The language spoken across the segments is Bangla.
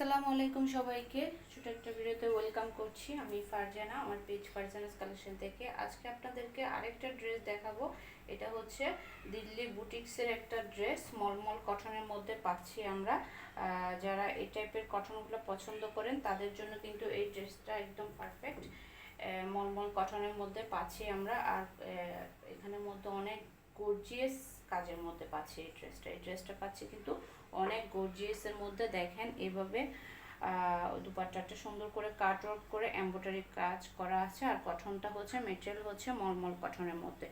আসসালামু আলাইকুম সবাইকে। ছোট একটা ভিডিওতে ওয়েলকাম করছি। আমি ফারজানা, আমার পেজ ফারজানাস কালেকশন থেকে। আজকে আপনাদেরকে আরেকটা ড্রেস দেখাবো। এটা হচ্ছে দিল্লি বুটিক্সের একটা ড্রেস, মলমল কটনের মধ্যে পাচ্ছি আমরা। যারা এই টাইপের কটনগুলো পছন্দ করেন তাদের জন্য কিন্তু এই ড্রেসটা একদম পারফেক্ট। মলমল কটনের মধ্যে পাচ্ছি আমরা। আর এখানের মধ্যে অনেক গর্জিয়াস কাজের মধ্যে পাচ্ছি এই ড্রেসটা পাচ্ছি কিন্তু অনেক গর্জিয়াসের মধ্যে। দেখেন এভাবে দুপাট্টাটা সুন্দর করে কাট ওয়ার্ক করে এমব্রয়ডারি কাজ করা আছে। আর কটনটা হচ্ছে মেটেরিয়াল হচ্ছে মলমল কটনের মধ্যে।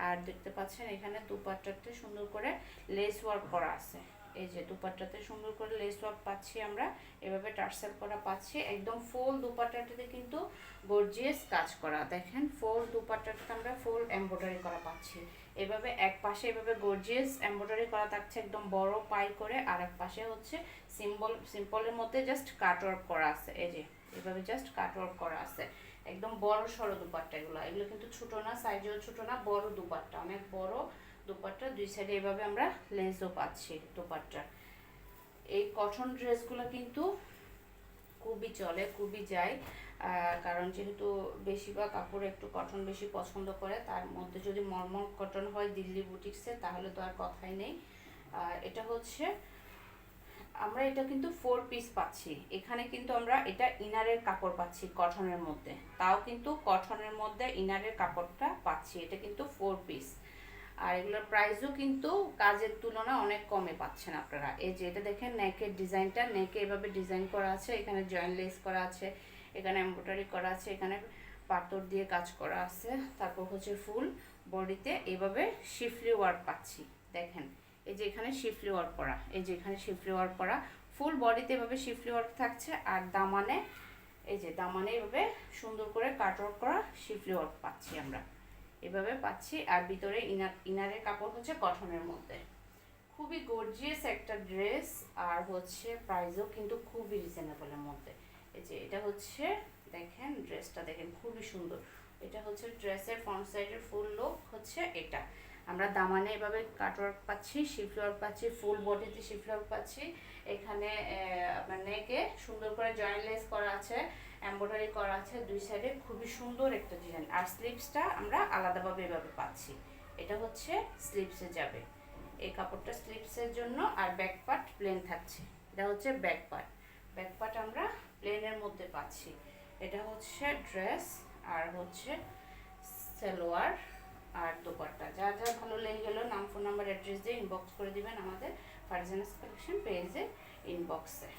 আর দেখতে পাচ্ছেন এখানে দুপাট্টাতে সুন্দর করে লেস ওয়ার্ক করা আছে। এই যে দুপাট্টাতে সুন্দর করে লেস ওয়ার্ক পাচ্ছি আমরা, এভাবে টার্সেল করা পাচ্ছি। একদম ফুল দুপাট্টাটাতে কিন্তু গর্জিয়াস কাজ করা। দেখেন ফুল দুপাট্টাটাতে আমরা ফুল এমব্রয়ডারি করা পাচ্ছি। এভাবে এক পাশে এভাবে গর্জিয়াস এমব্রয়ডারি করা থাকছে একদম বড় পাই করে, আর এক পাশে হচ্ছে সিম্পলের মধ্যে জাস্ট কাট ওয়ার্ক করা আছে। এই যে এভাবে জাস্ট কাট ওয়ার্ক করা আছে। একদম বড় সড়ো দুপাট্টা এগুলো কিন্তু ছোট না, সাইজেও ছোট না, বড় দুপাট্টা, অনেক বড় দুপাট্টা। দুই সাইডে এভাবে আমরা লেসও পাচ্ছি দুপাট্টার। এই কটন ড্রেসগুলো কিন্তু খুবই চলে, খুবই যায়। কারণ যেহেতু বেশিরভাগ কাপড় একটু কটন বেশি পছন্দ করে, তার মধ্যে যদি মলমল কটন হয় দিল্লি বুটিক্সে তাহলে তো আর কথাই নেই। এটা হচ্ছে আমরা এটা কিন্তু 4 পিস পাচ্ছি। এখানে কিন্তু আমরা এটা ইনারের কাপড় পাচ্ছি কটনের মধ্যে, তাও কিন্তু কটনের মধ্যে ইনারের কাপড়টা পাচ্ছি। এটা কিন্তু 4 পিস। আর এগুলোর প্রাইসও কিন্তু কাজের তুলনায় অনেক কমে পাচ্ছেন আপনারা। এই যে এটা দেখেন নেকের ডিজাইনটা, নেকে এভাবে ডিজাইন করা আছে, এখানে জয়েন্ট লেস করা আছে, এখানে এমব্রয়ডারি করা আছে, এখানে পাথর দিয়ে কাজ করা আছে। তারপর হচ্ছে ফুল বডিতে এভাবে শিফলি ওয়ার্ক পাচ্ছি। দেখেন এই যে এখানে শিফলি ওয়ার্ক করা, এই যে এখানে শিফলি ওয়ার্ক করা, ফুল বডিতে এভাবে শিফলি ওয়ার্ক থাকছে। আর দামানে এই যে দামানে এভাবে সুন্দর করে কাট ওয়ার্ক করা শিফলি ওয়ার্ক পাচ্ছি আমরা, এভাবে পাচ্ছি। আর ভিতরে ইনারের কাপড় হচ্ছে কটনের মধ্যে। খুবই গর্জিয়াস একটা ড্রেস, আর হচ্ছে প্রাইসও কিন্তু খুবই রিজনেবলের মধ্যে। এই যে এটা হচ্ছে দেখেন ড্রেসটা দেখেন খুবই সুন্দর। এটা হচ্ছে ড্রেসের ফ্রন্ট সাইডের ফুল লুক হচ্ছে এটা। আমরা দামানে এভাবে কাটওয়ার্ক পাচ্ছি, শিফট ওয়ার্ক পাচ্ছি, ফুল বডিতে শিফট ওয়ার্ক পাচ্ছি। এখানে আপনার নেকে সুন্দর করে জয়েন্ট লেস করা আছে, এমব্রয়ডারি করা আছে দুই সাইডে, খুবই সুন্দর একটা ডিজাইন। আর স্লিভসটা আমরা আলাদাভাবে এভাবে পাচ্ছি। এটা হচ্ছে স্লিভসে যাবে এই কাপড়টা, স্লিভসের জন্য। আর ব্যাক পার্ট প্লেন থাকছে, এটা হচ্ছে ব্যাক পার্ট। ব্যাক পার্ট আমরা প্লেনের মধ্যে পাচ্ছি। এটা হচ্ছে ড্রেস, আর হচ্ছে সালোয়ার আর দোপাট্টা। যা যা ভালো লেগে গেল নাম, ফোন নাম্বার, অ্যাড্রেস দিয়ে ইনবক্স করে দিবেন আমাদের ফারজানাস কালেকশন পেজে ইনবক্সে।